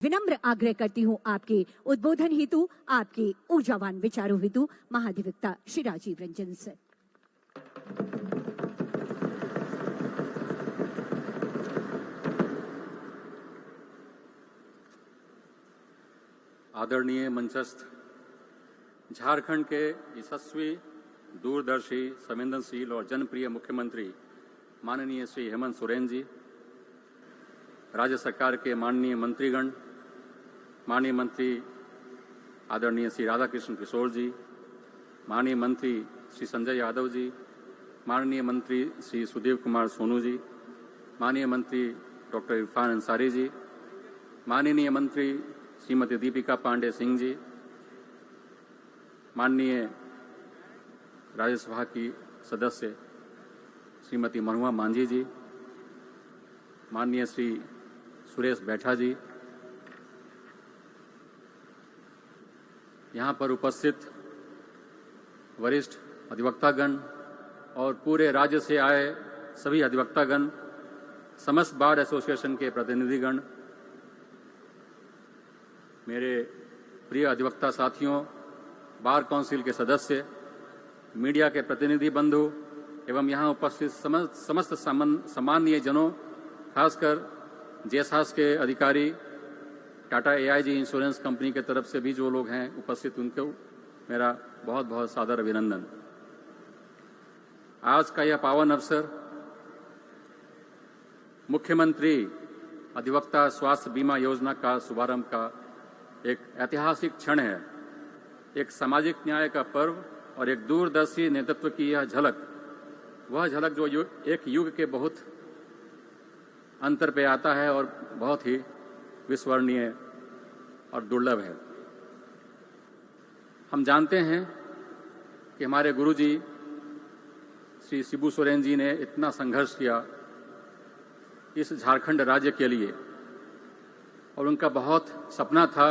विनम्र आग्रह करती हूं आपके उद्बोधन हेतु, आपके ऊर्जावान विचारों हेतु महाधिवक्ता श्री राजीव रंजन से। आदरणीय मंचस्थ झारखंड के यशस्वी, दूरदर्शी, संवेदनशील और जनप्रिय मुख्यमंत्री माननीय श्री हेमंत सोरेन जी, राज्य सरकार के माननीय मंत्रीगण, माननीय मंत्री आदरणीय श्री राधाकृष्ण किशोर जी, माननीय मंत्री श्री संजय यादव जी, माननीय मंत्री श्री सुदेव कुमार सोनू जी, माननीय मंत्री डॉक्टर इरफान अंसारी जी, माननीय मंत्री श्रीमती दीपिका पांडे सिंह जी, माननीय राज्यसभा की सदस्य श्रीमती मनुआ मांझी जी, माननीय श्री सुरेश बैठा जी, यहाँ पर उपस्थित वरिष्ठ अधिवक्तागण और पूरे राज्य से आए सभी अधिवक्तागण, समस्त बार एसोसिएशन के प्रतिनिधिगण, मेरे प्रिय अधिवक्ता साथियों, बार काउंसिल के सदस्य, मीडिया के प्रतिनिधि बंधु एवं यहाँ उपस्थित समस्त सम्माननीय जनों, खासकर जेएसएस के अधिकारी, टाटा एआईजी इंश्योरेंस कंपनी के तरफ से भी जो लोग हैं उपस्थित, उनको मेरा बहुत बहुत सादर अभिनंदन। आज का यह पावन अवसर मुख्यमंत्री अधिवक्ता स्वास्थ्य बीमा योजना का शुभारंभ का एक ऐतिहासिक क्षण है। एक सामाजिक न्याय का पर्व और एक दूरदर्शी नेतृत्व की यह झलक, वह झलक जो एक युग के बहुत अंतर पे आता है और बहुत ही विस्मरणीय और दुर्लभ है। हम जानते हैं कि हमारे गुरुजी श्री शिबू सोरेन जी ने इतना संघर्ष किया इस झारखंड राज्य के लिए, और उनका बहुत सपना था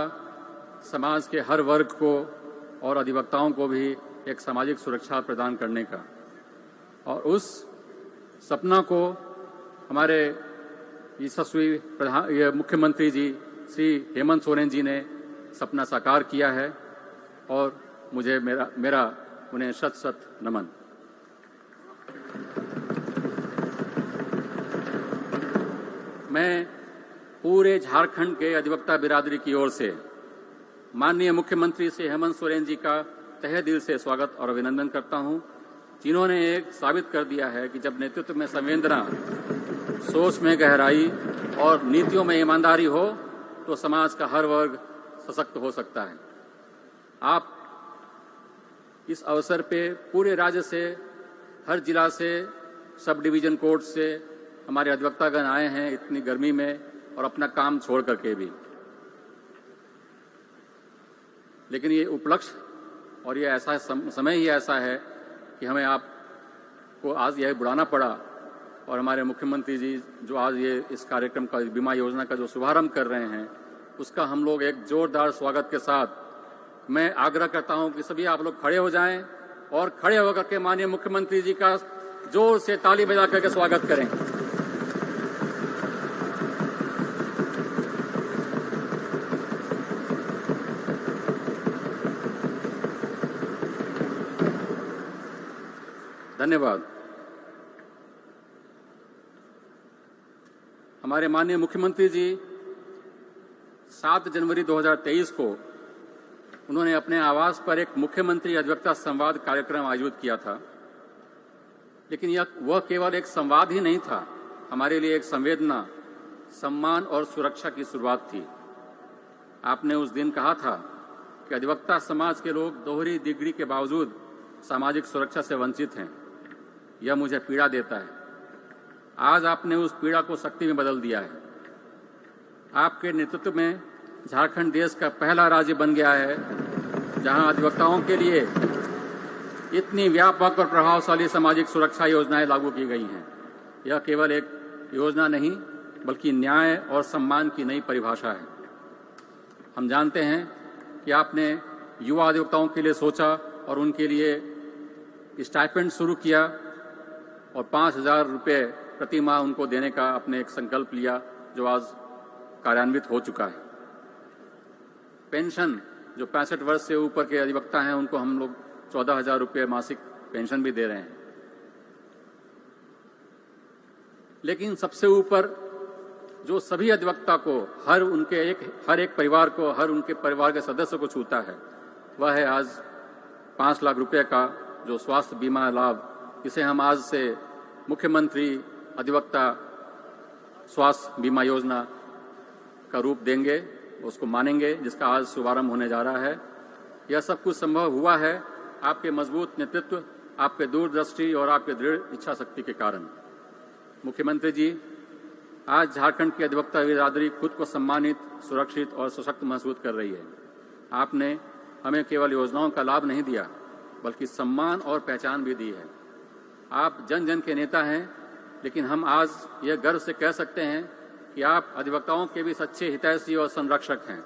समाज के हर वर्ग को और अधिवक्ताओं को भी एक सामाजिक सुरक्षा प्रदान करने का, और उस सपना को हमारे यशस्वी मुख्यमंत्री जी श्री हेमंत सोरेन जी ने सपना साकार किया है, और मुझे मेरा उन्हें शत शत नमन। मैं पूरे झारखंड के अधिवक्ता बिरादरी की ओर से माननीय मुख्यमंत्री श्री हेमंत सोरेन जी का तहे दिल से स्वागत और अभिनंदन करता हूं, जिन्होंने एक साबित कर दिया है कि जब नेतृत्व में संवेदना, सोच में गहराई और नीतियों में ईमानदारी हो तो समाज का हर वर्ग सशक्त हो सकता है। आप इस अवसर पे पूरे राज्य से, हर जिला से, सब डिवीजन कोर्ट से हमारे अधिवक्तागण आए हैं इतनी गर्मी में, और अपना काम छोड़ करके भी। लेकिन ये उपलक्ष्य और ये ऐसा समय ही ऐसा है कि हमें आपको आज यह बुलाना पड़ा, और हमारे मुख्यमंत्री जी जो आज ये इस कार्यक्रम का, बीमा योजना का जो शुभारंभ कर रहे हैं, उसका हम लोग एक जोरदार स्वागत के साथ मैं आग्रह करता हूं कि सभी आप लोग खड़े हो जाएं और खड़े होकर के माननीय मुख्यमंत्री जी का जोर से ताली बजा करके स्वागत करें। धन्यवाद। हमारे माननीय मुख्यमंत्री जी 7 जनवरी 2023 को उन्होंने अपने आवास पर एक मुख्यमंत्री अधिवक्ता संवाद कार्यक्रम आयोजित किया था, लेकिन वह केवल एक संवाद ही नहीं था, हमारे लिए एक संवेदना, सम्मान और सुरक्षा की शुरुआत थी। आपने उस दिन कहा था कि अधिवक्ता समाज के लोग दोहरी डिग्री के बावजूद सामाजिक सुरक्षा से वंचित हैं। यह मुझे पीड़ा देता है। आज आपने उस पीड़ा को शक्ति में बदल दिया है। आपके नेतृत्व में झारखंड देश का पहला राज्य बन गया है जहां अधिवक्ताओं के लिए इतनी व्यापक और प्रभावशाली सामाजिक सुरक्षा योजनाएं लागू की गई हैं। यह केवल एक योजना नहीं, बल्कि न्याय और सम्मान की नई परिभाषा है। हम जानते हैं कि आपने युवा अधिवक्ताओं के लिए सोचा और उनके लिए स्टाइपेंड शुरू किया, और 5,000 रुपये प्रति माह उनको देने का आपने एक संकल्प लिया, जो आज कार्यान्वित हो चुका है। पेंशन जो 65 वर्ष से ऊपर के अधिवक्ता हैं उनको हम लोग 14,000 रुपये मासिक पेंशन भी दे रहे हैं। लेकिन सबसे ऊपर जो सभी अधिवक्ता को हर एक परिवार को, हर उनके परिवार के सदस्य को छूता है, वह है आज 5 लाख रुपए का जो स्वास्थ्य बीमा लाभ, इसे हम आज से मुख्यमंत्री अधिवक्ता स्वास्थ्य बीमा योजना का रूप देंगे, उसको मानेंगे, जिसका आज शुभारंभ होने जा रहा है। यह सब कुछ संभव हुआ है आपके मजबूत नेतृत्व, आपके दूरदृष्टि और आपके दृढ़ इच्छा शक्ति के कारण। मुख्यमंत्री जी, आज झारखंड की अधिवक्ता बिरादरी खुद को सम्मानित, सुरक्षित और सशक्त महसूस कर रही है। आपने हमें केवल योजनाओं का लाभ नहीं दिया, बल्कि सम्मान और पहचान भी दी है। आप जन जन के नेता हैं, लेकिन हम आज यह गर्व से कह सकते हैं कि आप अधिवक्ताओं के भी सच्चे हितैषी और संरक्षक हैं।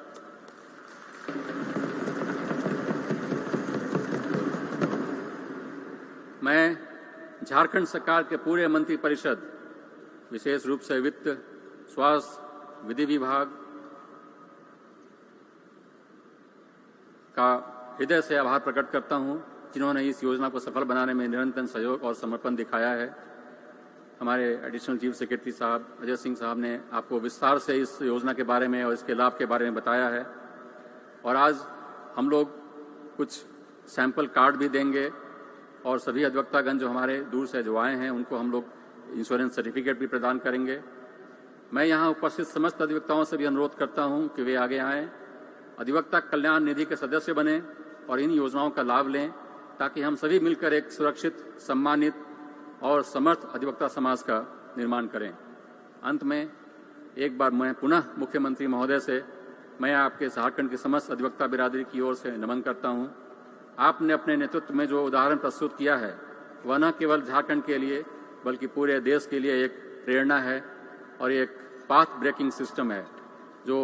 मैं झारखंड सरकार के पूरे मंत्रिपरिषद, विशेष रूप से वित्त, स्वास्थ्य, विधि विभाग का हृदय से आभार प्रकट करता हूं, जिन्होंने इस योजना को सफल बनाने में निरंतर सहयोग और समर्पण दिखाया है। हमारे एडिशनल चीफ सेक्रेटरी साहब अजय सिंह साहब ने आपको विस्तार से इस योजना के बारे में और इसके लाभ के बारे में बताया है। और आज हम लोग कुछ सैंपल कार्ड भी देंगे और सभी अधिवक्तागण जो हमारे दूर से जो आए हैं उनको हम लोग इंश्योरेंस सर्टिफिकेट भी प्रदान करेंगे। मैं यहाँ उपस्थित समस्त अधिवक्ताओं से भी अनुरोध करता हूँ कि वे आगे आएँ, अधिवक्ता कल्याण निधि के सदस्य बने और इन योजनाओं का लाभ लें, ताकि हम सभी मिलकर एक सुरक्षित, सम्मानित और समर्थ अधिवक्ता समाज का निर्माण करें। अंत में एक बार मैं पुनः मुख्यमंत्री महोदय से मैं आपके झारखंड की समस्त अधिवक्ता बिरादरी की ओर से नमन करता हूं। आपने अपने नेतृत्व में जो उदाहरण प्रस्तुत किया है वह न केवल झारखंड के लिए बल्कि पूरे देश के लिए एक प्रेरणा है और एक पाथ ब्रेकिंग सिस्टम है, जो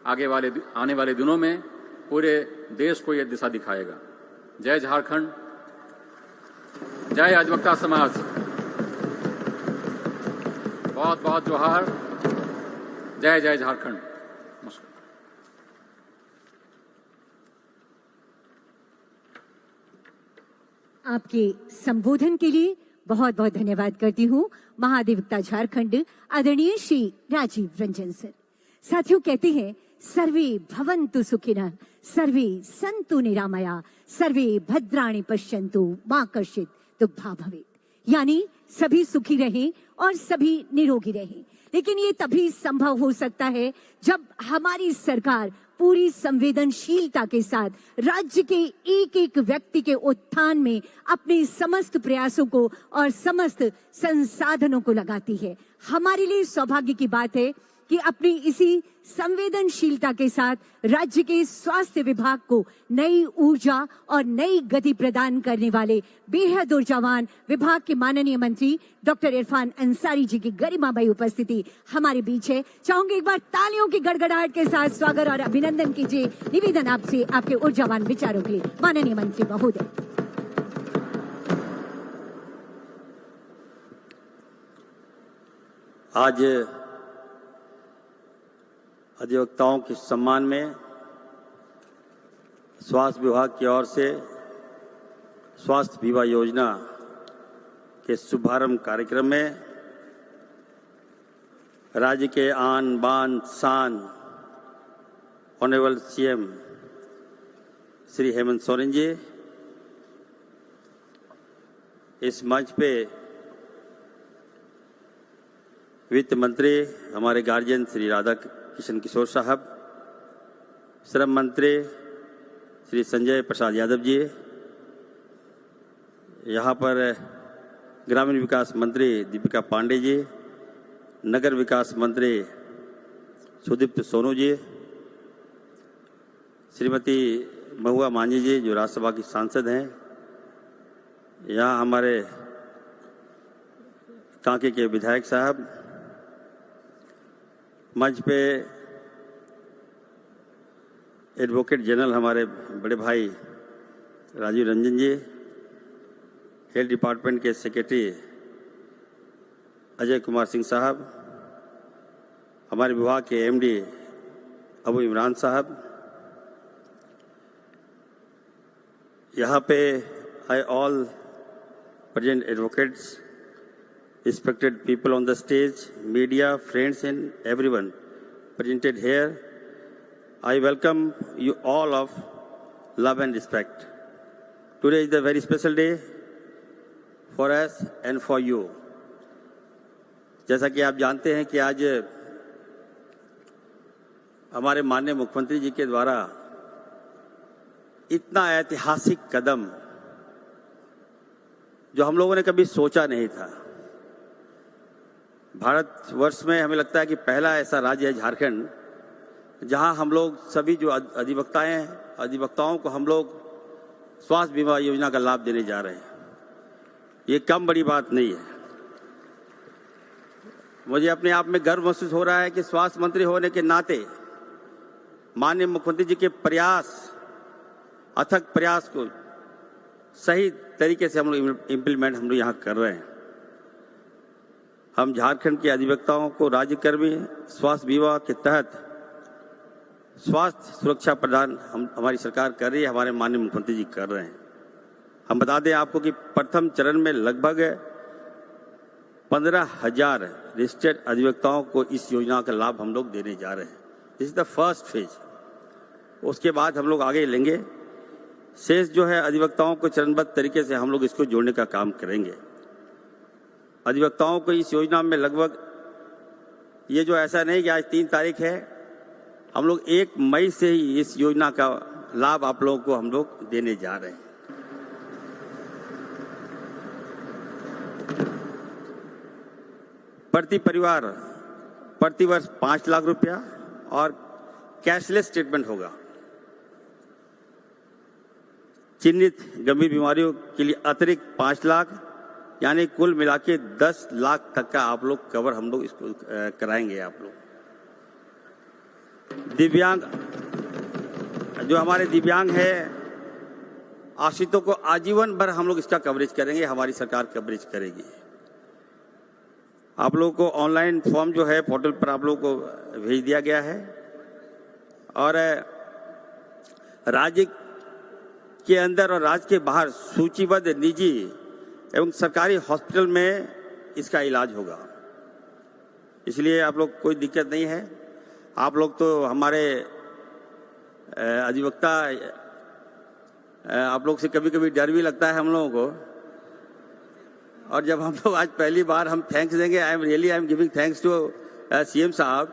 आने वाले दिनों में पूरे देश को यह दिशा दिखाएगा। जय झारखंड, जय अधिवक्ता समाज, बहुत बहुत जोहार, जय जय झारखंड। नमस्कार। आपके संबोधन के लिए बहुत बहुत धन्यवाद करती हूँ महाधिवक्ता झारखंड आदरणीय श्री राजीव रंजन सर। साथियों, कहते हैं सर्वे भवन्तु सुखिनः, सर्वे सन्तु निरामया, सर्वे भद्राणि पश्यन्तु मा कश्चित् दुःखभाग् भवेत्। यानी सभी सुखी रहें और सभी निरोगी रहें। लेकिन ये तभी संभव हो सकता है जब हमारी सरकार पूरी संवेदनशीलता के साथ राज्य के एक एक व्यक्ति के उत्थान में अपने समस्त प्रयासों को और समस्त संसाधनों को लगाती है। हमारे लिए सौभाग्य की बात है कि अपनी इसी संवेदनशीलता के साथ राज्य के स्वास्थ्य विभाग को नई ऊर्जा और नई गति प्रदान करने वाले बेहद ऊर्जावान विभाग के माननीय मंत्री डॉक्टर इरफान अंसारी जी की गरिमामयी उपस्थिति हमारे बीच है। चाहूंगी एक बार तालियों की गड़गड़ाहट के साथ स्वागत और अभिनंदन कीजिए। निवेदन आपसे आपके ऊर्जावान विचारों के लिए माननीय मंत्री महोदय। आज अधिवक्ताओं के सम्मान में स्वास्थ्य विभाग की ओर से स्वास्थ्य बीमा योजना के शुभारंभ कार्यक्रम में राज्य के आन बान शान ऑनरेबल सीएम श्री हेमंत सोरेन जी इस मंच पे वित्त मंत्री हमारे गार्जियन श्री राधा किशन किशोर साहब, श्रम मंत्री श्री संजय प्रसाद यादव जी, यहाँ पर ग्रामीण विकास मंत्री दीपिका पांडे जी, नगर विकास मंत्री सुदीप्त सोनू जी, श्रीमती महुआ मांझी जी जो राज्यसभा की सांसद हैं, यहाँ हमारे कांके के विधायक साहब, मंच पे एडवोकेट जनरल हमारे बड़े भाई राजीव रंजन जी, हेल्थ डिपार्टमेंट के सेक्रेटरी अजय कुमार सिंह साहब, हमारे विभाग के एमडी अबू इमरान साहब, यहाँ पे I all present advocates, respected people on the stage, media, friends and everyone presented here. I welcome you all of love and respect. Today is a very special day for us and for you. जैसा कि आप जानते हैं कि आज हमारे माननीय मुख्यमंत्री जी के द्वारा इतना ऐतिहासिक कदम जो हम लोगों ने कभी सोचा नहीं था। भारतवर्ष में हमें लगता है कि पहला ऐसा राज्य है झारखंड जहां हम लोग सभी जो अधिवक्ताओं को हम लोग स्वास्थ्य बीमा योजना का लाभ देने जा रहे हैं। ये कम बड़ी बात नहीं है। मुझे अपने आप में गर्व महसूस हो रहा है कि स्वास्थ्य मंत्री होने के नाते माननीय मुख्यमंत्री जी के प्रयास, अथक प्रयास को सही तरीके से हम लोग इम्प्लीमेंट हम लोग यहाँ कर रहे हैं। हम झारखंड के अधिवक्ताओं को राज्यकर्मी स्वास्थ्य बीमा के तहत स्वास्थ्य सुरक्षा प्रदान हमारी सरकार कर रही है, हमारे माननीय मुख्यमंत्री जी कर रहे हैं। हम बता दें आपको कि प्रथम चरण में लगभग 15,000 रजिस्टर्ड अधिवक्ताओं को इस योजना का लाभ हम लोग देने जा रहे हैं। This is the first phase. उसके बाद हम लोग आगे लेंगे। शेष जो है अधिवक्ताओं को चरणबद्ध तरीके से हम लोग इसको जोड़ने का काम करेंगे। अधिवक्ताओं को इस योजना में लगभग ये जो ऐसा नहीं कि आज 3 तारीख है, हम लोग 1 मई से ही इस योजना का लाभ आप लोगों को हम लोग देने जा रहे हैं। प्रति परिवार प्रति वर्ष 5 लाख रुपया और कैशलेस ट्रीटमेंट होगा। चिन्हित गंभीर बीमारियों के लिए अतिरिक्त 5 लाख, यानी कुल मिला के 10 लाख तक का आप लोग कवर हम लोग इसको कराएंगे। आप लोग दिव्यांग जो हमारे दिव्यांग है आश्रितों को आजीवन भर हम लोग इसका कवरेज करेंगे, हमारी सरकार कवरेज करेगी। आप लोगों को ऑनलाइन फॉर्म जो है पोर्टल पर आप लोगों को भेज दिया गया है और राज्य के अंदर और राज्य के बाहर सूचीबद्ध निजी एवं सरकारी हॉस्पिटल में इसका इलाज होगा। इसलिए आप लोग कोई दिक्कत नहीं है। आप लोग तो हमारे अधिवक्ता, आप लोग से कभी कभी डर भी लगता है हम लोगों को, और जब हम लोग आज पहली बार हम थैंक्स देंगे, I am giving thanks to CM साहब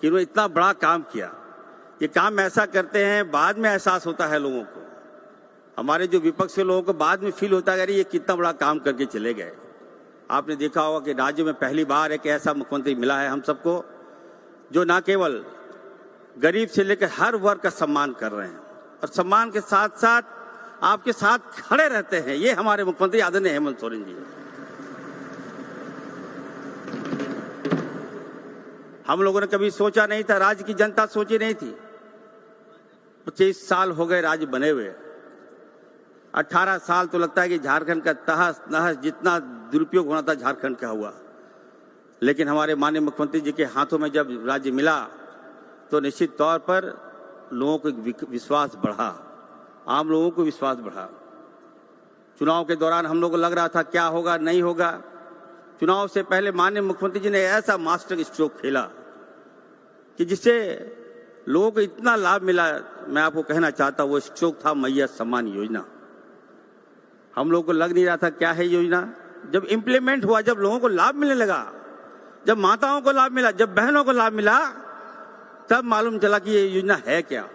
कि उन्होंने इतना बड़ा काम किया। ये काम ऐसा करते हैं बाद में एहसास होता है लोगों को, हमारे जो विपक्ष के लोगों को बाद में फील होता है कि ये कितना बड़ा काम करके चले गए। आपने देखा होगा कि राज्य में पहली बार एक ऐसा मुख्यमंत्री मिला है हम सबको जो न केवल गरीब से लेकर हर वर्ग का सम्मान कर रहे हैं और सम्मान के साथ साथ आपके साथ खड़े रहते हैं। ये हमारे मुख्यमंत्री आदरणीय हेमंत सोरेन जी। हम लोगों ने कभी सोचा नहीं था, राज्य की जनता सोची नहीं थी। 25 साल हो गए राज्य बने हुए, 18 साल तो लगता है कि झारखंड का तहस नहस जितना दुरुपयोग होना था झारखंड का हुआ। लेकिन हमारे माननीय मुख्यमंत्री जी के हाथों में जब राज्य मिला तो निश्चित तौर पर लोगों को विश्वास बढ़ा, आम लोगों को विश्वास बढ़ा। चुनाव के दौरान हम लोगों को लग रहा था क्या होगा नहीं होगा। चुनाव से पहले माननीय मुख्यमंत्री जी ने ऐसा मास्टर स्ट्रोक खेला कि जिससे लोगों को इतना लाभ मिला। मैं आपको कहना चाहता हूं वो स्ट्रोक था मैया सम्मान योजना। हम लोगों को लग नहीं रहा था क्या है योजना। जब इम्प्लीमेंट हुआ, जब लोगों को लाभ मिलने लगा, जब माताओं को लाभ मिला, जब बहनों को लाभ मिला, तब मालूम चला कि ये योजना है क्या।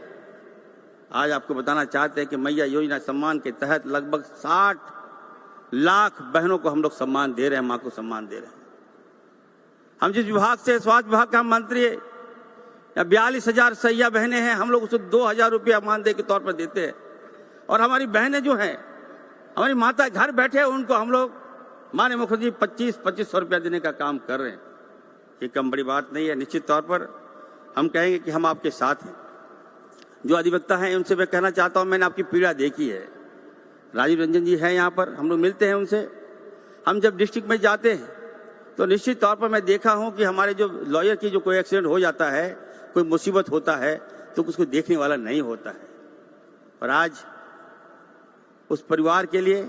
आज आपको बताना चाहते हैं कि मैया योजना सम्मान के तहत लगभग 60 लाख बहनों को हम लोग सम्मान दे रहे हैं, मां को सम्मान दे रहे हैं। हम जिस विभाग से, स्वास्थ्य विभाग का मंत्री है, 42,000 सैया बहनें हैं, हम लोग उसे 2,000 रुपया मानदेय के तौर पर देते हैं। और हमारी बहनें जो हैं, हमारी माता घर बैठे, उनको हम लोग माननीय मुख्यमंत्री 2500 रुपया देने का काम कर रहे हैं। ये कम बड़ी बात नहीं है। निश्चित तौर पर हम कहेंगे कि हम आपके साथ हैं। जो अधिवक्ता हैं उनसे मैं कहना चाहता हूं, मैंने आपकी पीड़ा देखी है। राजीव रंजन जी हैं यहाँ पर, हम लोग मिलते हैं उनसे। हम जब डिस्ट्रिक्ट में जाते हैं तो निश्चित तौर पर मैं देखा हूं कि हमारे जो लॉयर की जो कोई एक्सीडेंट हो जाता है, कोई मुसीबत होता है, तो उसको देखने वाला नहीं होता है। और आज उस परिवार के लिए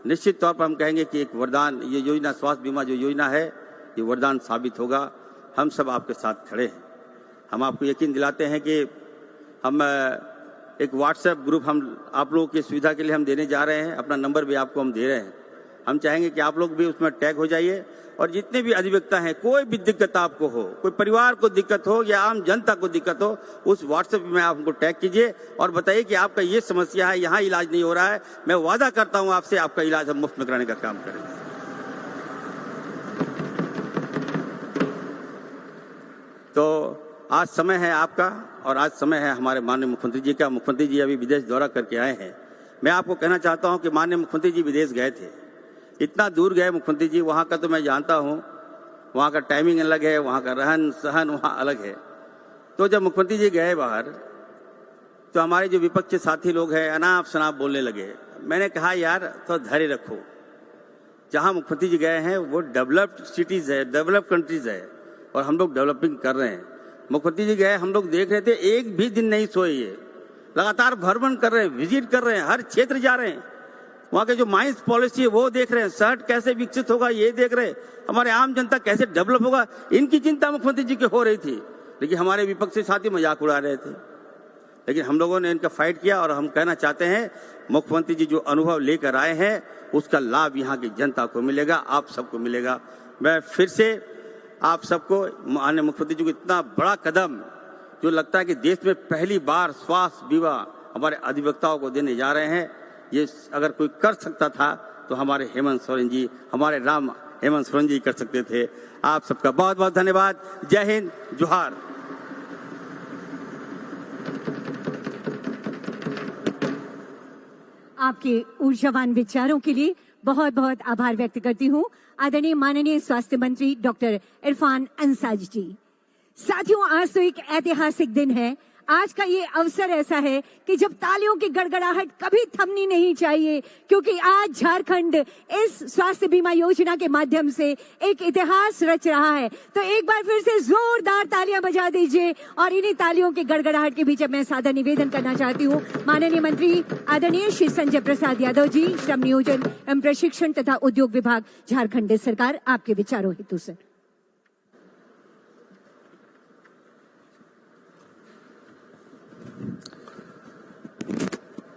निश्चित तौर पर हम कहेंगे कि एक वरदान, ये योजना, स्वास्थ्य बीमा जो योजना है, ये वरदान साबित होगा। हम सब आपके साथ खड़े हैं। हम आपको यकीन दिलाते हैं कि हम एक व्हाट्सएप ग्रुप हम आप लोगों की सुविधा के लिए हम देने जा रहे हैं। अपना नंबर भी आपको हम दे रहे हैं। हम चाहेंगे कि आप लोग भी उसमें टैग हो जाइए और जितने भी अधिवक्ता हैं, कोई भी दिक्कत आपको हो, कोई परिवार को दिक्कत हो या आम जनता को दिक्कत हो, उस व्हाट्सएप में आप हमको टैग कीजिए और बताइए कि आपका ये समस्या है, यहाँ इलाज नहीं हो रहा है। मैं वादा करता हूँ आपसे, आपका इलाज हम मुफ्त में कराने का काम करेंगे। तो आज समय है आपका और आज समय है हमारे माननीय मुख्यमंत्री जी का। मुख्यमंत्री जी अभी विदेश दौरा करके आए हैं। मैं आपको कहना चाहता हूं कि माननीय मुख्यमंत्री जी विदेश गए थे। इतना दूर गए मुख्यमंत्री जी, वहां का तो मैं जानता हूं, वहां का टाइमिंग अलग है, वहां का रहन सहन वहां अलग है। तो जब मुख्यमंत्री जी गए बाहर, तो हमारे जो विपक्ष के साथी लोग हैं अनाप शनाप बोलने लगे। मैंने कहा यार तो धैर्य रखो। जहां मुख्यमंत्री जी गए हैं वो डेवलप्ड सिटीज है, डेवलप्ड कंट्रीज है और हम लोग डेवलपिंग कर रहे हैं। मुख्यमंत्री जी गए, हम लोग देख रहे थे, एक भी दिन नहीं सोए। ये लगातार भ्रमण कर रहे हैं, विजिट कर रहे हैं, हर क्षेत्र जा रहे हैं। वहाँ के जो माइंस पॉलिसी है वो देख रहे हैं, शहर कैसे विकसित होगा ये देख रहे हैं, हमारे आम जनता कैसे डेवलप होगा, इनकी चिंता मुख्यमंत्री जी की हो रही थी। लेकिन हमारे विपक्षी साथी मजाक उड़ा रहे थे। लेकिन हम लोगों ने इनका फाइट किया और हम कहना चाहते हैं मुख्यमंत्री जी जो अनुभव लेकर आए हैं उसका लाभ यहाँ की जनता को मिलेगा, आप सबको मिलेगा। मैं फिर से आप सबको, माननीय मुख्यमंत्री जी को इतना बड़ा कदम जो लगता है कि देश में पहली बार स्वास्थ्य बीमा हमारे अधिवक्ताओं को देने जा रहे हैं, ये अगर कोई कर सकता था तो हमारे हेमंत सोरेन जी, हमारे राम हेमंत सोरेन जी कर सकते थे। आप सबका बहुत बहुत धन्यवाद। जय हिंद, जोहार। आपके ऊर्जावान विचारों के लिए बहुत बहुत आभार व्यक्त करती हूँ आदरणीय माननीय स्वास्थ्य मंत्री डॉक्टर इरफान अंसारी जी। साथियों, आज तो एक ऐतिहासिक दिन है। आज का ये अवसर ऐसा है कि जब तालियों की गड़गड़ाहट कभी थमनी नहीं चाहिए, क्योंकि आज झारखंड इस स्वास्थ्य बीमा योजना के माध्यम से एक इतिहास रच रहा है। तो एक बार फिर से जोरदार तालियां बजा दीजिए। और इन्हीं तालियों की गड़गड़ाहट के बीच मैं सादर निवेदन करना चाहती हूँ माननीय मंत्री आदरणीय श्री संजय प्रसाद यादव जी, श्रम नियोजन एवं प्रशिक्षण तथा उद्योग विभाग, झारखंड सरकार, आपके विचारों हेतु सर।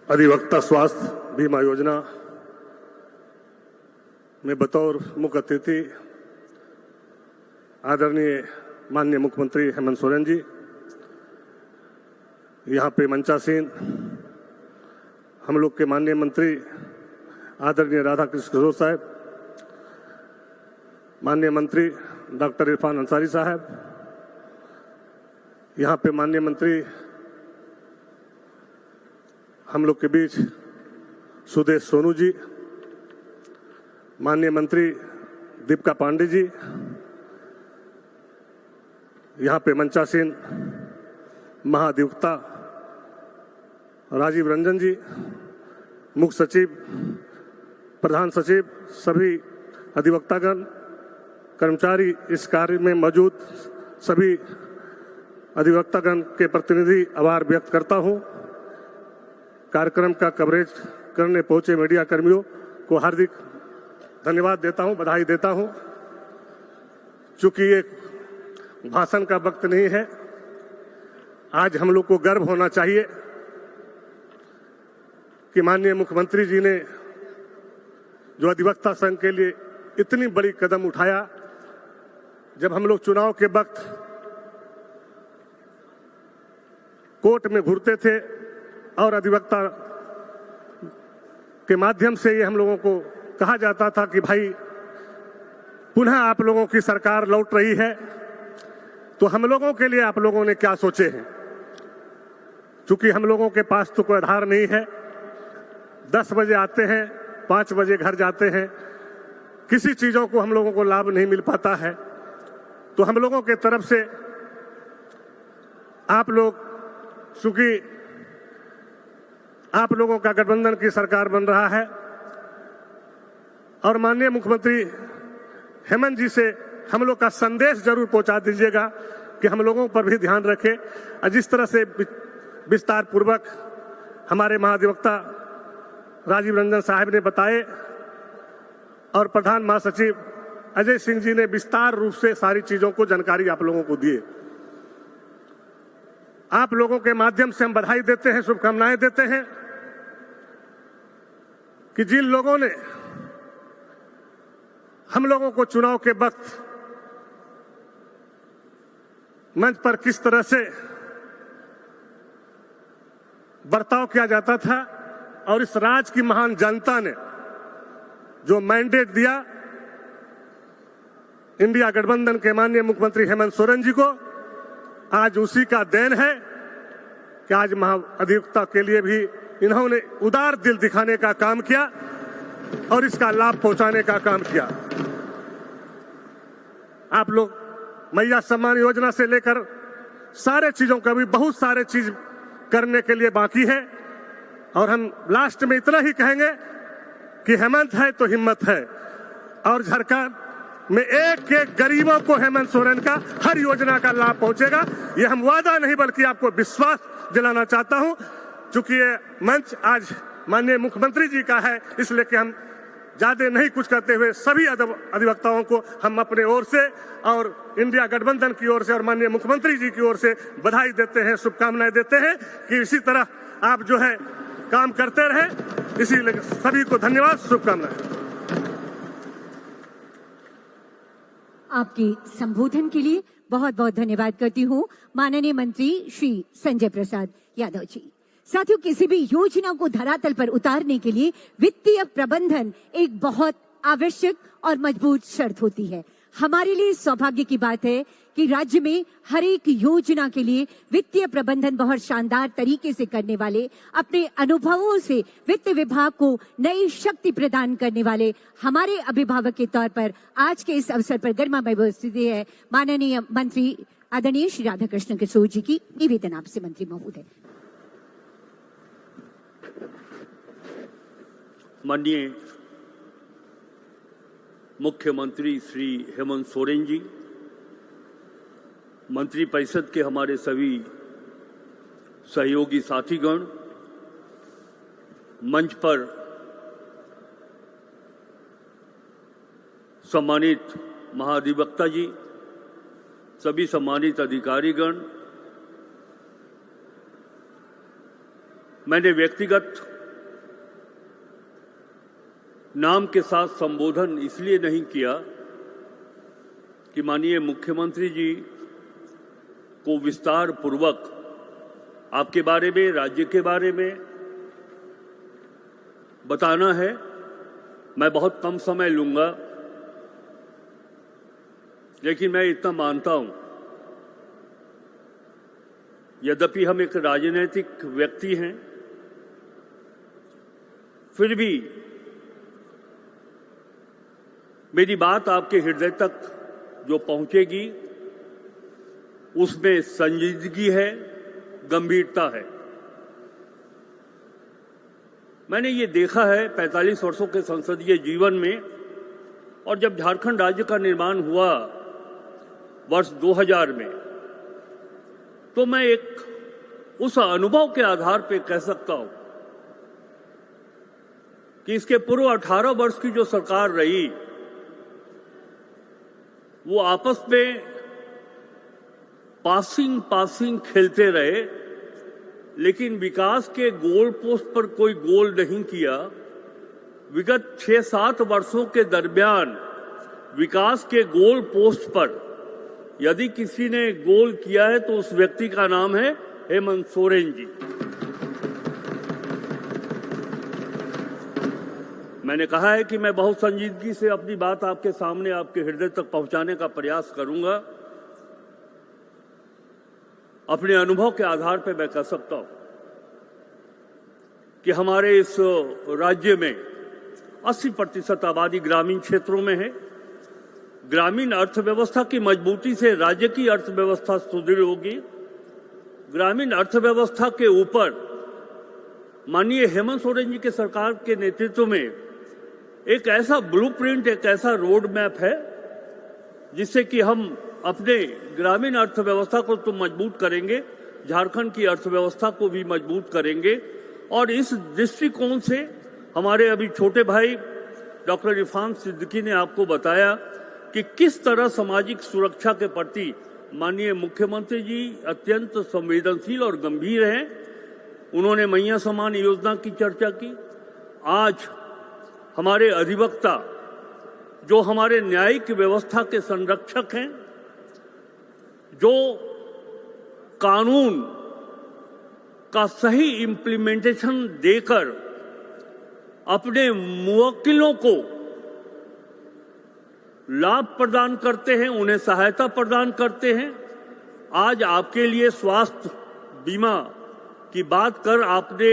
अधिवक्ता स्वास्थ्य बीमा योजना में बतौर मुख्य अतिथि आदरणीय माननीय मुख्यमंत्री हेमंत सोरेन जी, यहाँ पे मंचासीन हम लोग के माननीय मंत्री आदरणीय राधा कृष्ण किशोर साहब, माननीय मंत्री डॉक्टर इरफान अंसारी साहब, यहाँ पे माननीय मंत्री हम लोग के बीच सुदेश सोनू जी, माननीय मंत्री दीपिका पांडे जी, यहाँ पे मंचासीन महाधिवक्ता राजीव रंजन जी, मुख्य सचिव, प्रधान सचिव, सभी अधिवक्तागण, कर्मचारी, इस कार्य में मौजूद सभी अधिवक्तागण के प्रतिनिधि, आभार व्यक्त करता हूँ। कार्यक्रम का कवरेज करने पहुंचे मीडिया कर्मियों को हार्दिक धन्यवाद देता हूं, बधाई देता हूं। चूंकि ये भाषण का वक्त नहीं है, आज हम लोग को गर्व होना चाहिए कि माननीय मुख्यमंत्री जी ने जो अधिवक्ता संघ के लिए इतनी बड़ी कदम उठाया। जब हम लोग चुनाव के वक्त कोर्ट में घूरते थे और अधिवक्ता के माध्यम से ये हम लोगों को कहा जाता था कि भाई पुनः आप लोगों की सरकार लौट रही है, तो हम लोगों के लिए आप लोगों ने क्या सोचे हैं। चूंकि हम लोगों के पास तो कोई आधार नहीं है, 10 बजे आते हैं, 5 बजे घर जाते हैं, किसी चीजों को हम लोगों को लाभ नहीं मिल पाता है। तो हम लोगों के तरफ से आप लोग, चूंकि आप लोगों का गठबंधन की सरकार बन रहा है और माननीय मुख्यमंत्री हेमंत जी से हम लोग का संदेश जरूर पहुंचा दीजिएगा कि हम लोगों पर भी ध्यान रखें। और जिस तरह से विस्तार पूर्वक हमारे महाधिवक्ता राजीव रंजन साहब ने बताए और प्रधान महासचिव अजय सिंह जी ने विस्तार रूप से सारी चीजों को जानकारी आप लोगों को दिए। आप लोगों के माध्यम से हम बधाई देते हैं, शुभकामनाएं देते हैं कि जिन लोगों ने हम लोगों को चुनाव के वक्त मंच पर किस तरह से बर्ताव किया जाता था और इस राज्य की महान जनता ने जो मैंडेट दिया इंडिया गठबंधन के माननीय मुख्यमंत्री हेमंत सोरेन जी को, आज उसी का देन है कि आज महाअधिवक्ता के लिए भी इन्होंने उदार दिल दिखाने का काम किया और इसका लाभ पहुंचाने का काम किया। आप लोग मैया सम्मान योजना से लेकर सारे चीजों का भी बहुत सारे चीज करने के लिए बाकी है और हम लास्ट में इतना ही कहेंगे कि हेमंत है तो हिम्मत है और झारखंड में एक एक गरीबों को हेमंत सोरेन का हर योजना का लाभ पहुंचेगा। ये हम वादा नहीं बल्कि आपको विश्वास दिलाना चाहता हूं। चूंकि ये मंच आज माननीय मुख्यमंत्री जी का है, इसलिए कि हम ज्यादा नहीं कुछ करते हुए सभी अधिवक्ताओं को हम अपने ओर से और इंडिया गठबंधन की ओर से और माननीय मुख्यमंत्री जी की ओर से बधाई देते हैं, शुभकामनाएं देते हैं कि इसी तरह आप जो है काम करते रहे। इसीलिए सभी को धन्यवाद, शुभकामनाएं। आपके संबोधन के लिए बहुत बहुत धन्यवाद करती हूँ माननीय मंत्री श्री संजय प्रसाद यादव जी। साथियों, किसी भी योजना को धरातल पर उतारने के लिए वित्तीय प्रबंधन एक बहुत आवश्यक और मजबूत शर्त होती है। हमारे लिए सौभाग्य की बात है कि राज्य में हर एक योजना के लिए वित्तीय प्रबंधन बहुत शानदार तरीके से करने वाले, अपने अनुभवों से वित्त विभाग को नई शक्ति प्रदान करने वाले हमारे अभिभावक के तौर पर आज के इस अवसर पर गरिमामय उपस्थिति है माननीय मंत्री आदरणीय श्री राधाकृष्ण किशोर जी की। निवेदन आपसे मंत्री महोदय। माननीय मुख्यमंत्री श्री हेमंत सोरेन जी, मंत्रिपरिषद के हमारे सभी सहयोगी साथीगण, मंच पर सम्मानित महाधिवक्ता जी, सभी सम्मानित अधिकारीगण, मैंने व्यक्तिगत नाम के साथ संबोधन इसलिए नहीं किया कि माननीय मुख्यमंत्री जी को विस्तार पूर्वक आपके बारे में, राज्य के बारे में बताना है। मैं बहुत कम समय लूंगा, लेकिन मैं इतना मानता हूं, यद्यपि हम एक राजनीतिक व्यक्ति हैं, फिर भी मेरी बात आपके हृदय तक जो पहुंचेगी उसमें संजीदगी है, गंभीरता है। मैंने ये देखा है 45 वर्षों के संसदीय जीवन में, और जब झारखंड राज्य का निर्माण हुआ वर्ष 2000 में, तो मैं एक उस अनुभव के आधार पे कह सकता हूं कि इसके पूर्व 18 वर्ष की जो सरकार रही वो आपस में पासिंग खेलते रहे, लेकिन विकास के गोल पोस्ट पर कोई गोल नहीं किया। विगत 6-7 वर्षों के दरमियान विकास के गोल पोस्ट पर यदि किसी ने गोल किया है तो उस व्यक्ति का नाम है हेमंत सोरेन जी। मैंने कहा है कि मैं बहुत संजीदगी से अपनी बात आपके सामने, आपके हृदय तक पहुंचाने का प्रयास करूंगा। अपने अनुभव के आधार पर मैं कह सकता हूं कि हमारे इस राज्य में 80% आबादी ग्रामीण क्षेत्रों में है। ग्रामीण अर्थव्यवस्था की मजबूती से राज्य की अर्थव्यवस्था सुदृढ़ होगी। ग्रामीण अर्थव्यवस्था के ऊपर माननीय हेमंत सोरेन जी के सरकार के नेतृत्व में एक ऐसा ब्लूप्रिंट, एक ऐसा रोड मैप है जिससे कि हम अपने ग्रामीण अर्थव्यवस्था को तो मजबूत करेंगे, झारखंड की अर्थव्यवस्था को भी मजबूत करेंगे। और इस दृष्टिकोण से हमारे अभी छोटे भाई डॉक्टर इरफान सिद्दीकी ने आपको बताया कि किस तरह सामाजिक सुरक्षा के प्रति माननीय मुख्यमंत्री जी अत्यंत संवेदनशील और गंभीर हैं। उन्होंने मैया समान योजना की चर्चा की। आज हमारे अधिवक्ता जो हमारे न्यायिक व्यवस्था के संरक्षक हैं, जो कानून का सही इम्प्लीमेंटेशन देकर अपने मुवक्किलों को लाभ प्रदान करते हैं, उन्हें सहायता प्रदान करते हैं। आज आपके लिए स्वास्थ्य बीमा की बात कर आपने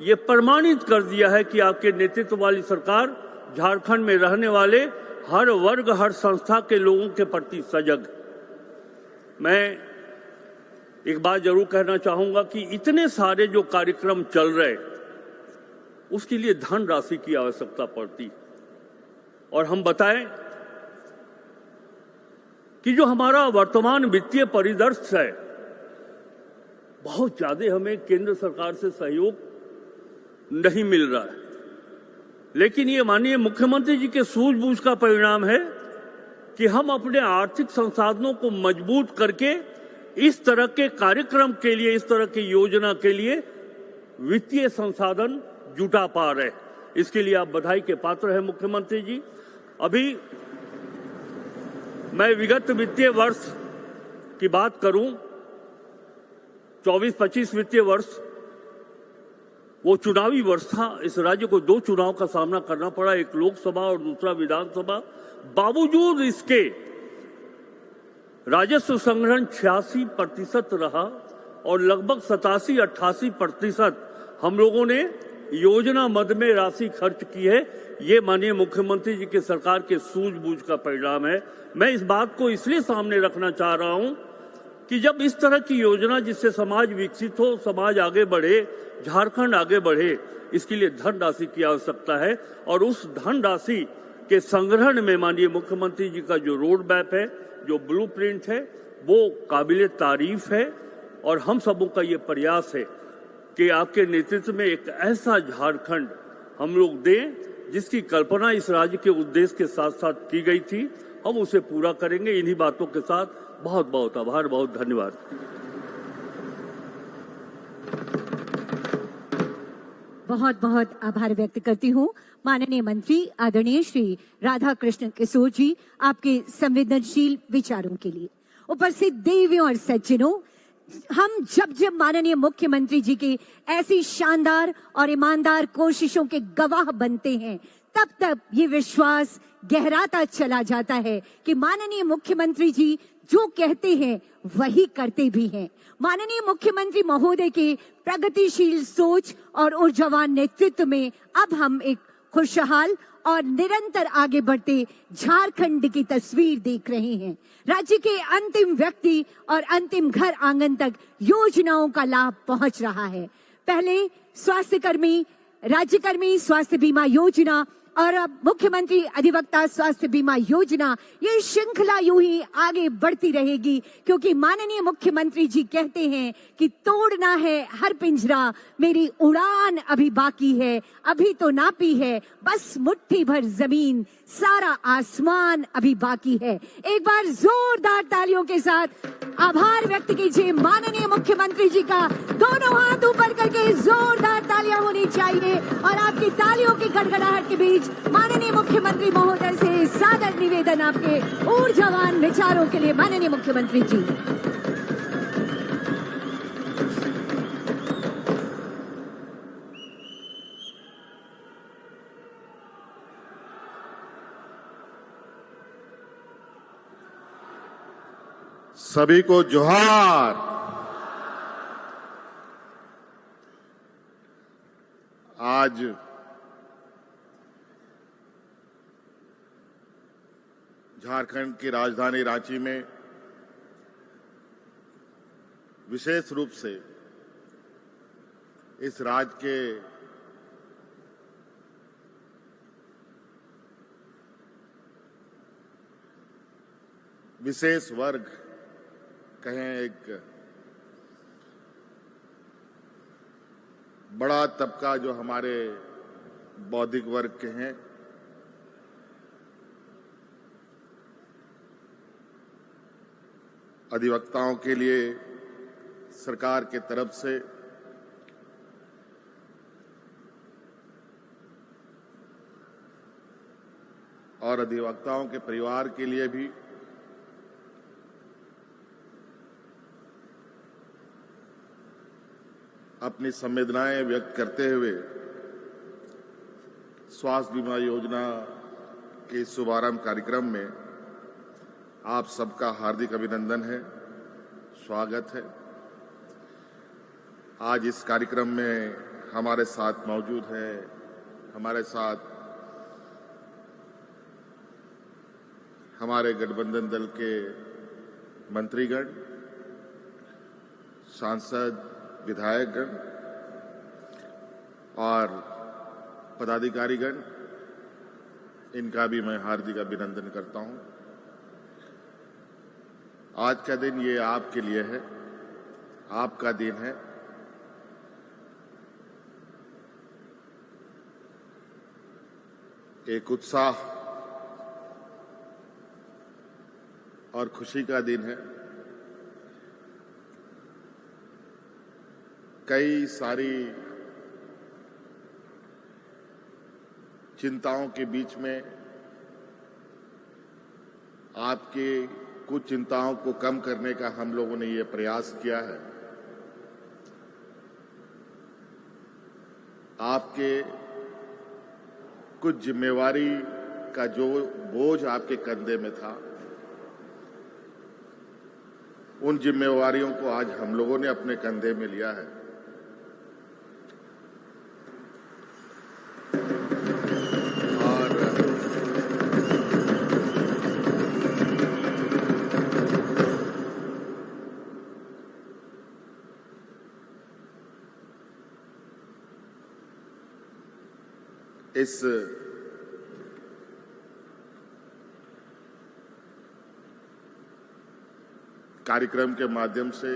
ये प्रमाणित कर दिया है कि आपके नेतृत्व वाली सरकार झारखंड में रहने वाले हर वर्ग, हर संस्था के लोगों के प्रति सजग। मैं एक बात जरूर कहना चाहूंगा कि इतने सारे जो कार्यक्रम चल रहे, उसके लिए धन राशि की आवश्यकता पड़ती। और हम बताएं कि जो हमारा वर्तमान वित्तीय परिदृश्य है, बहुत ज्यादा हमें केंद्र सरकार से सहयोग नहीं मिल रहा है। लेकिन ये माननीय मुख्यमंत्री जी के सूझबूझ का परिणाम है कि हम अपने आर्थिक संसाधनों को मजबूत करके इस तरह के कार्यक्रम के लिए, इस तरह की योजना के लिए वित्तीय संसाधन जुटा पा रहे। इसके लिए आप बधाई के पात्र हैं मुख्यमंत्री जी। अभी मैं विगत वित्तीय वर्ष की बात करूं, 24-25 वित्तीय वर्ष वो चुनावी वर्ष था। इस राज्य को 2 चुनाव का सामना करना पड़ा, एक लोकसभा और दूसरा विधानसभा। बावजूद इसके राजस्व संग्रहण 86% रहा और लगभग 87-88% हम लोगों ने योजना मद में राशि खर्च की है। ये माननीय मुख्यमंत्री जी के सरकार के सूझबूझ का परिणाम है। मैं इस बात को इसलिए सामने रखना चाह रहा हूं कि जब इस तरह की योजना जिससे समाज विकसित हो, समाज आगे बढ़े, झारखंड आगे बढ़े, इसके लिए धन राशि की आवश्यकता है। और उस धन राशि के संग्रहण में माननीय मुख्यमंत्री जी का जो रोड मैप है, जो ब्लूप्रिंट है, वो काबिले तारीफ है। और हम सबों का ये प्रयास है कि आपके नेतृत्व में एक ऐसा झारखंड हम लोग दें जिसकी कल्पना इस राज्य के उद्देश्य के साथ साथ की गई थी। हम उसे पूरा करेंगे। इन्हीं बातों के साथ बहुत बहुत आभार, बहुत धन्यवाद। बहुत बहुत आभार व्यक्त करती हूँ माननीय मंत्री आदरणीय श्री राधा कृष्ण किशोर जी, आपके संवेदनशील विचारों के लिए। उपस्थित देवियों और सज्जनों, हम जब जब माननीय मुख्यमंत्री जी की ऐसी शानदार और ईमानदार कोशिशों के गवाह बनते हैं, तब तब ये विश्वास गहराता चला जाता है कि माननीय मुख्यमंत्री जी जो कहते हैं वही करते भी हैं। माननीय मुख्यमंत्री महोदय के प्रगतिशील सोच और ऊर्जावान नेतृत्व में अब हम एक खुशहाल और निरंतर आगे बढ़ते झारखंड की तस्वीर देख रहे हैं। राज्य के अंतिम व्यक्ति और अंतिम घर आंगन तक योजनाओं का लाभ पहुंच रहा है। पहले स्वास्थ्यकर्मी, राज्यकर्मी स्वास्थ्य बीमा योजना और अब मुख्यमंत्री अधिवक्ता स्वास्थ्य बीमा योजना, ये श्रृंखला यूं ही आगे बढ़ती रहेगी, क्योंकि माननीय मुख्यमंत्री जी कहते हैं कि तोड़ना है हर पिंजरा, मेरी उड़ान अभी बाकी है, अभी तो नापी है बस मुट्ठी भर जमीन, सारा आसमान अभी बाकी है। एक बार जोरदार तालियों के साथ आभार व्यक्त कीजिए माननीय मुख्यमंत्री जी का। दोनों हाथ ऊपर करके जोरदार तालियां होनी चाहिए। और आपकी तालियों की गड़गड़ाहट के बीच माननीय मुख्यमंत्री महोदय से सादर निवेदन आपके ऊर्जावान विचारों के लिए। माननीय मुख्यमंत्री जी। सभी को जोहार। आज झारखंड की राजधानी रांची में विशेष रूप से इस राज्य के विशेष वर्ग कहें, एक बड़ा तबका जो हमारे बौद्धिक वर्ग के हैं, अधिवक्ताओं के लिए सरकार के तरफ से और अधिवक्ताओं के परिवार के लिए भी अपनी संवेदनाएं व्यक्त करते हुए स्वास्थ्य बीमा योजना के शुभारंभ कार्यक्रम में आप सबका हार्दिक अभिनंदन है, स्वागत है। आज इस कार्यक्रम में हमारे साथ मौजूद है, हमारे साथ हमारे गठबंधन दल के मंत्रीगण, सांसद, विधायकगण और पदाधिकारीगण, इनका भी मैं हार्दिक अभिनंदन करता हूं। आज का दिन ये आपके लिए है, आपका दिन है। एक उत्साह और खुशी का दिन है। कई सारी चिंताओं के बीच में आपके कुछ चिंताओं को कम करने का हम लोगों ने ये प्रयास किया है। आपके कुछ जिम्मेवारी का जो बोझ आपके कंधे में था, उन जिम्मेवारियों को आज हम लोगों ने अपने कंधे में लिया है। और इस कार्यक्रम के माध्यम से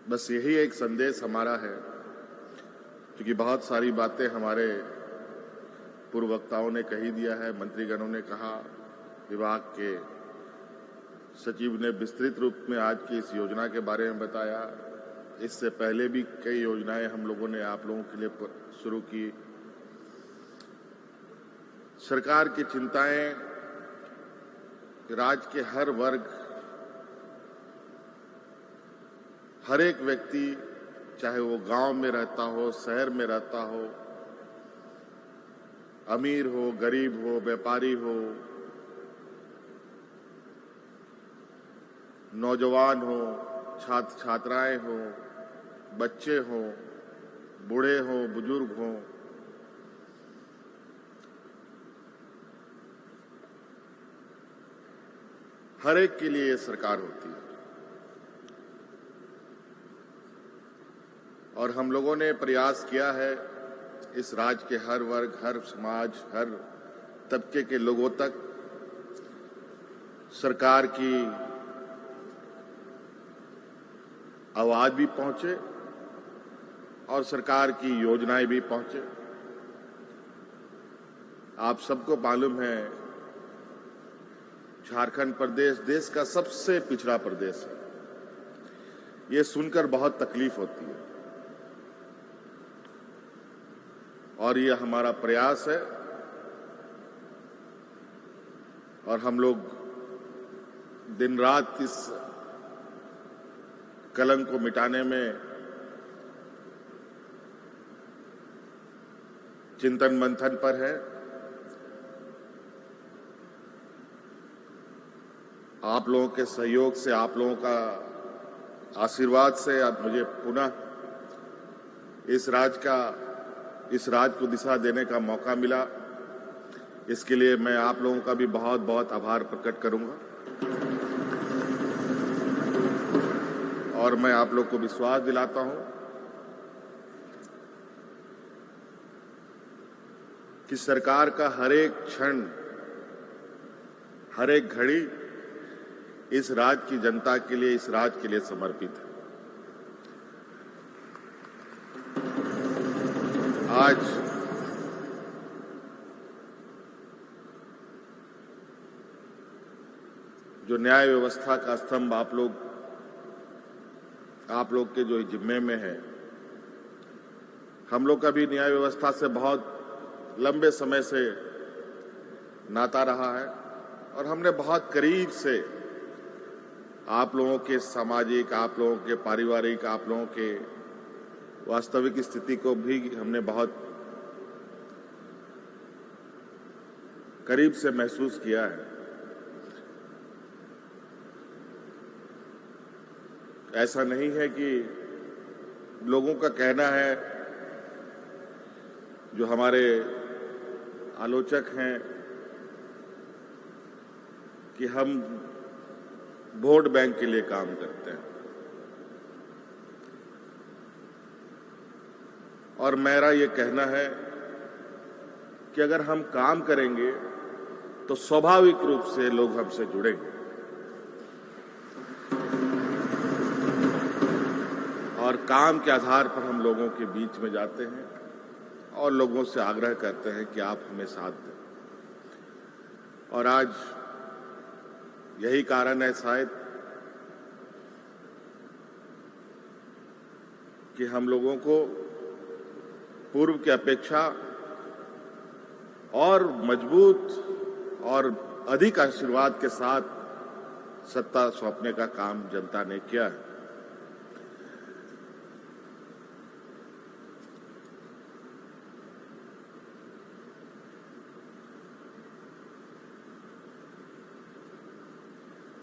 बस यही एक संदेश हमारा है, क्योंकि बहुत सारी बातें हमारे पूर्व वक्ताओं ने कही दिया है, मंत्रीगणों ने कहा, विभाग के सचिव ने विस्तृत रूप में आज की इस योजना के बारे में बताया। इससे पहले भी कई योजनाएं हम लोगों ने आप लोगों के लिए शुरू की। सरकार की चिंताएं राज्य के हर वर्ग, हर एक व्यक्ति, चाहे वो गांव में रहता हो, शहर में रहता हो, अमीर हो, गरीब हो, व्यापारी हो, नौजवान हो, छात्र छात्राएं हो, बच्चे हो, बूढ़े हो, बुजुर्ग हो, हर एक के लिए ये सरकार होती है। और हम लोगों ने प्रयास किया है इस राज्य के हर वर्ग, हर समाज, हर तबके के लोगों तक सरकार की आवाज भी पहुंचे और सरकार की योजनाएं भी पहुंचे। आप सबको मालूम है, झारखंड प्रदेश देश का सबसे पिछड़ा प्रदेश है। ये सुनकर बहुत तकलीफ होती है और ये हमारा प्रयास है और हम लोग दिन रात इस कलंक को मिटाने में चिंतन मंथन पर है। आप लोगों के सहयोग से, आप लोगों का आशीर्वाद से अब मुझे पुनः इस राज्य को दिशा देने का मौका मिला। इसके लिए मैं आप लोगों का भी बहुत बहुत आभार प्रकट करूंगा और मैं आप लोग को विश्वास दिलाता हूं कि सरकार का हर एक क्षण, हर एक घड़ी इस राज्य की जनता के लिए, इस राज्य के लिए समर्पित है। आज जो न्याय व्यवस्था का स्तंभ आप लोग के जो जिम्मे में है, हम लोग का भी न्याय व्यवस्था से बहुत लंबे समय से नाता रहा है और हमने बहुत करीब से आप लोगों के सामाजिक, आप लोगों के पारिवारिक, आप लोगों के वास्तविक स्थिति को भी हमने बहुत करीब से महसूस किया है। ऐसा नहीं है कि लोगों का कहना है, जो हमारे आलोचक हैं, कि हम वोट बैंक के लिए काम करते हैं, और मेरा ये कहना है कि अगर हम काम करेंगे तो स्वाभाविक रूप से लोग हमसे जुड़ेंगे और काम के आधार पर हम लोगों के बीच में जाते हैं और लोगों से आग्रह करते हैं कि आप हमें साथ दें। और आज यही कारण है शायद कि हम लोगों को पूर्व की अपेक्षा और मजबूत और अधिक आशीर्वाद के साथ सत्ता सौंपने का काम जनता ने किया है।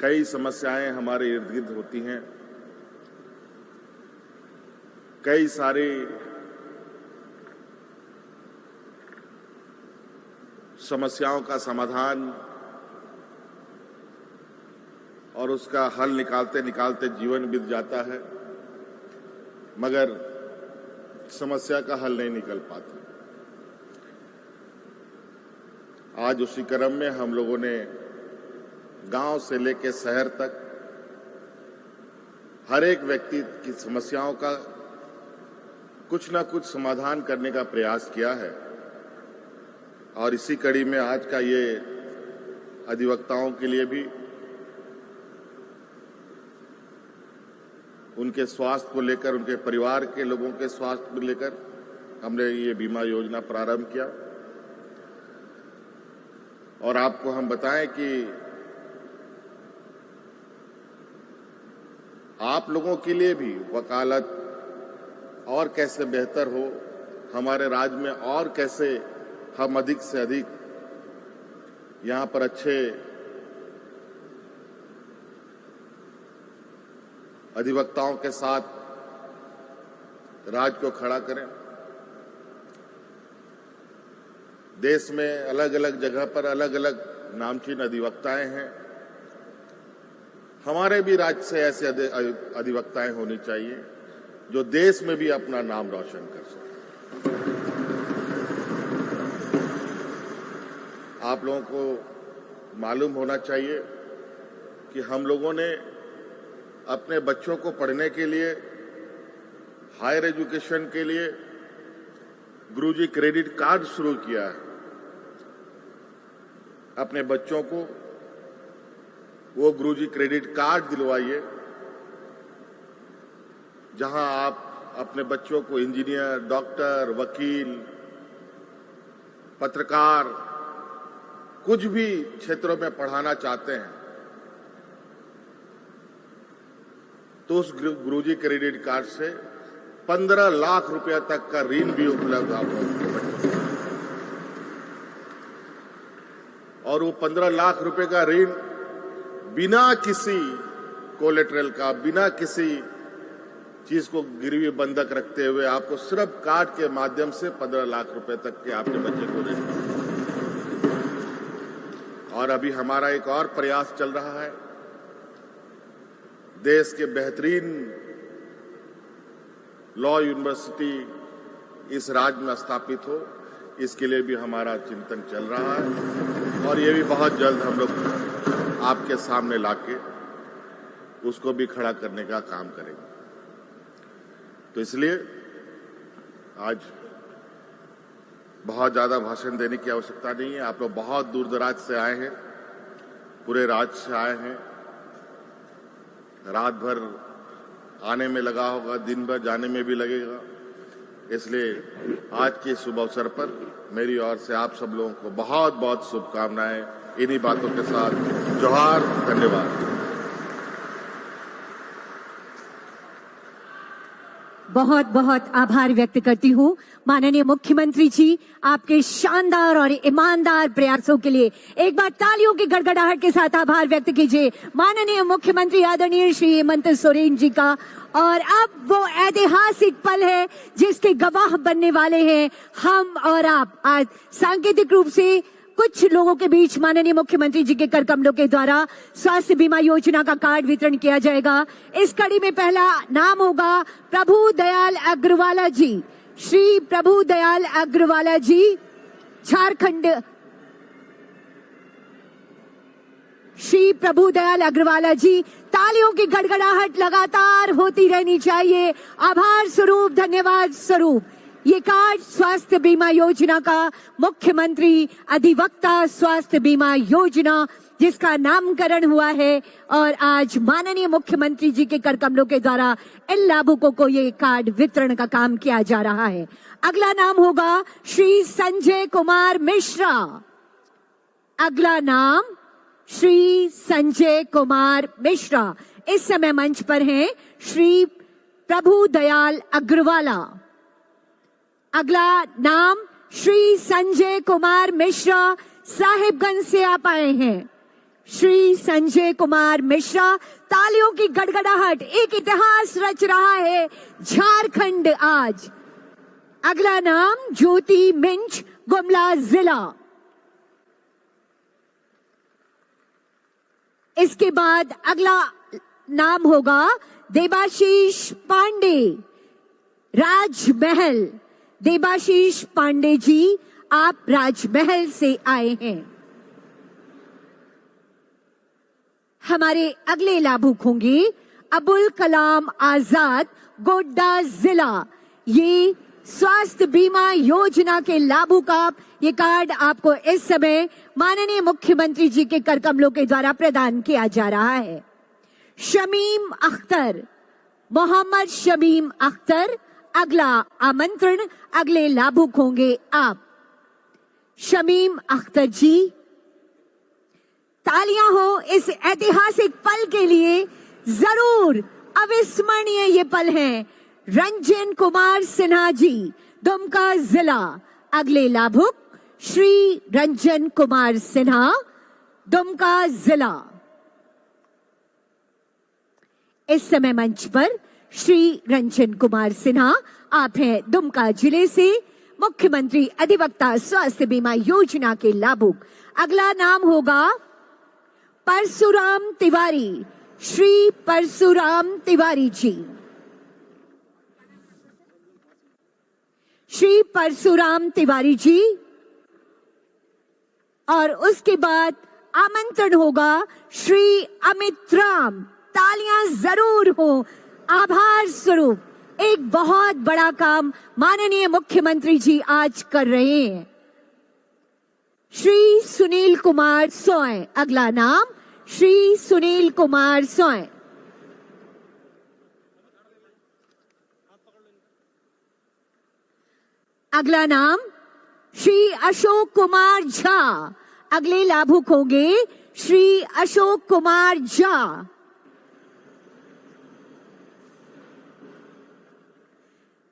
कई समस्याएं हमारे इर्द गिर्द होती हैं, कई सारी समस्याओं का समाधान और उसका हल निकालते निकालते जीवन बीत जाता है, मगर समस्या का हल नहीं निकल पाता। आज उसी क्रम में हम लोगों ने गांव से लेकर शहर तक हर एक व्यक्ति की समस्याओं का कुछ न कुछ समाधान करने का प्रयास किया है। और इसी कड़ी में आज का ये अधिवक्ताओं के लिए भी उनके स्वास्थ्य को लेकर, उनके परिवार के लोगों के स्वास्थ्य को लेकर हमने ये बीमा योजना प्रारंभ किया। और आपको हम बताएं कि आप लोगों के लिए भी वकालत और कैसे बेहतर हो, हमारे राज्य में और कैसे हम अधिक से अधिक यहां पर अच्छे अधिवक्ताओं के साथ राज्य को खड़ा करें। देश में अलग अलग जगह पर अलग अलग नामचीन अधिवक्ताएं हैं, हमारे भी राज्य से ऐसे अधिवक्ताएं होनी चाहिए जो देश में भी अपना नाम रोशन कर सके। आप लोगों को मालूम होना चाहिए कि हम लोगों ने अपने बच्चों को पढ़ने के लिए, हायर एजुकेशन के लिए गुरुजी क्रेडिट कार्ड शुरू किया है। अपने बच्चों को वो गुरुजी क्रेडिट कार्ड दिलवाइए, जहां आप अपने बच्चों को इंजीनियर, डॉक्टर, वकील, पत्रकार, कुछ भी क्षेत्रों में पढ़ाना चाहते हैं तो उस गुरुजी क्रेडिट कार्ड से 15 लाख रुपए तक का ऋण भी उपलब्ध आप लोगों के बच्चों को। और वो 15 लाख रुपए का ऋण बिना किसी कोलेटरल का, बिना किसी चीज को गिरवी बंधक रखते हुए आपको सिर्फ कार्ड के माध्यम से 15 लाख रुपए तक के आपके बच्चे को ऋण। और अभी हमारा एक और प्रयास चल रहा है, देश के बेहतरीन लॉ यूनिवर्सिटी इस राज्य में स्थापित हो, इसके लिए भी हमारा चिंतन चल रहा है और ये भी बहुत जल्द हम लोग आपके सामने लाके उसको भी खड़ा करने का काम करेंगे। तो इसलिए आज बहुत ज्यादा भाषण देने की आवश्यकता नहीं है। आप लोग बहुत दूर दराज से आए हैं, पूरे राज्य से आए हैं। रात भर आने में लगा होगा, दिन भर जाने में भी लगेगा। इसलिए आज के शुभ अवसर पर मेरी ओर से आप सब लोगों को बहुत बहुत शुभकामनाएं। इन्हीं बातों के साथ जोहार, धन्यवाद। बहुत बहुत आभार व्यक्त करती हूँ माननीय मुख्यमंत्री जी, आपके शानदार और ईमानदार प्रयासों के लिए एक बार तालियों की गड़गड़ाहट के साथ आभार व्यक्त कीजिए माननीय मुख्यमंत्री आदरणीय श्री हेमंत सोरेन जी का। और अब वो ऐतिहासिक पल है जिसके गवाह बनने वाले हैं हम और आप। आज सांकेतिक रूप से कुछ लोगों के बीच माननीय मुख्यमंत्री जी के कर कमलों के द्वारा स्वास्थ्य बीमा योजना का कार्ड वितरण किया जाएगा। इस कड़ी में पहला नाम होगा प्रभु दयाल अग्रवाला जी। श्री प्रभु दयाल अग्रवाला जी, झारखंड। श्री प्रभु दयाल अग्रवाला जी, तालियों की गड़गड़ाहट लगातार होती रहनी चाहिए। आभार स्वरूप, धन्यवाद स्वरूप। ये कार्ड स्वास्थ्य बीमा योजना का मुख्यमंत्री अधिवक्ता स्वास्थ्य बीमा योजना जिसका नामकरण हुआ है और आज माननीय मुख्यमंत्री जी के कर कमलों के द्वारा इन लाभुकों को ये कार्ड वितरण का काम किया जा रहा है। अगला नाम होगा श्री संजय कुमार मिश्रा। अगला नाम श्री संजय कुमार मिश्रा। इस समय मंच पर हैं श्री प्रभु दयाल अग्रवाला। अगला नाम श्री संजय कुमार मिश्रा, साहिबगंज से आप आए हैं। श्री संजय कुमार मिश्रा, तालियों की गड़गड़ाहट, एक इतिहास रच रहा है झारखंड आज। अगला नाम ज्योति मिंच, गुमला जिला। इसके बाद अगला नाम होगा देबाशीष पांडे, राजमहल। देबाशीष पांडे जी, आप राजमहल से आए हैं। हमारे अगले लाभुक होंगे अबुल कलाम आजाद, गोड्डा जिला। ये स्वास्थ्य बीमा योजना के लाभुक आप, ये कार्ड आपको इस समय माननीय मुख्यमंत्री जी के कर कमलों के द्वारा प्रदान किया जा रहा है। शमीम अख्तर, मोहम्मद शमीम अख्तर, अगला आमंत्रण, अगले लाभुक होंगे आप। शमीम अख्तर जी, तालियां हो इस ऐतिहासिक पल के लिए। जरूर अविस्मरणीय ये पल है। रंजन कुमार सिन्हा जी, दुमका जिला। अगले लाभुक श्री रंजन कुमार सिन्हा, दुमका जिला। इस समय मंच पर श्री रंजन कुमार सिन्हा, आप हैं दुमका जिले से, मुख्यमंत्री अधिवक्ता स्वास्थ्य बीमा योजना के लाभुक। अगला नाम होगा परशुराम तिवारी, श्री परशुराम तिवारी जी। श्री परशुराम तिवारी जी, और उसके बाद आमंत्रण होगा श्री अमित राम। तालियां जरूर हो आभार स्वरूप। एक बहुत बड़ा काम माननीय मुख्यमंत्री जी आज कर रहे हैं। श्री सुनील कुमार सोय, अगला नाम श्री सुनील कुमार सोय। अगला नाम श्री अशोक कुमार झा। अगले लाभुक होंगे श्री अशोक कुमार झा।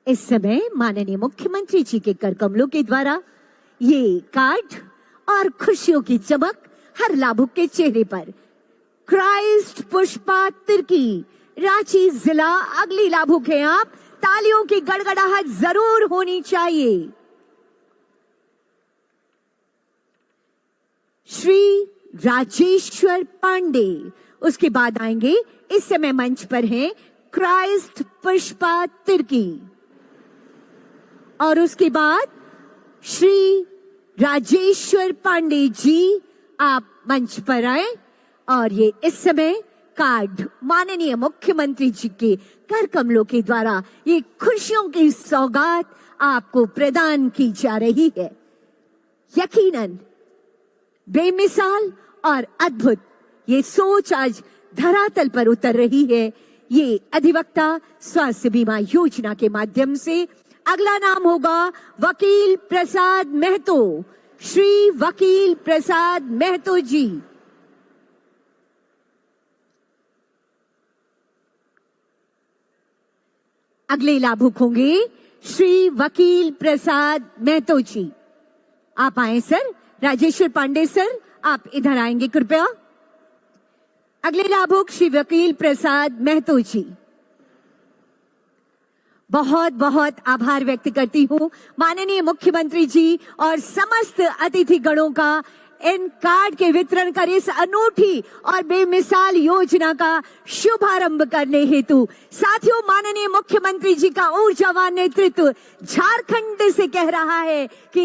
इस समय माननीय मुख्यमंत्री जी के कर कमलों के द्वारा ये कार्ड और खुशियों की चमक हर लाभुक के चेहरे पर। क्राइस्ट पुष्पा तिर्की, रांची जिला। अगली लाभुक हैं आप। तालियों की गड़गड़ाहट जरूर होनी चाहिए। श्री राजेश्वर पांडे, उसके बाद आएंगे। इस समय मंच पर हैं क्राइस्ट पुष्पा तिर्की, और उसके बाद श्री राजेश्वर पांडे जी, आप मंच पर आए। और ये इस समय कार्ड माननीय मुख्यमंत्री जी के कर कमलों के द्वारा ये खुशियों की सौगात आपको प्रदान की जा रही है। यकीनन बेमिसाल और अद्भुत ये सोच आज धरातल पर उतर रही है। ये अधिवक्ता स्वास्थ्य बीमा योजना के माध्यम से। अगला नाम होगा वकील प्रसाद महतो, श्री वकील प्रसाद महतो जी। अगले लाभुक होंगे श्री वकील प्रसाद महतो जी। आप आए सर। राजेश्वर पांडे सर, आप इधर आएंगे कृपया। अगले लाभुक श्री वकील प्रसाद महतो जी। बहुत बहुत आभार व्यक्त करती हूं माननीय मुख्यमंत्री जी और समस्त अतिथि गणों का इन कार्ड के वितरण कर इस अनूठी और बेमिसाल योजना का शुभारंभ करने हेतु। साथियों, माननीय मुख्यमंत्री जी का ऊर्जावान नेतृत्व झारखंड से कह रहा है कि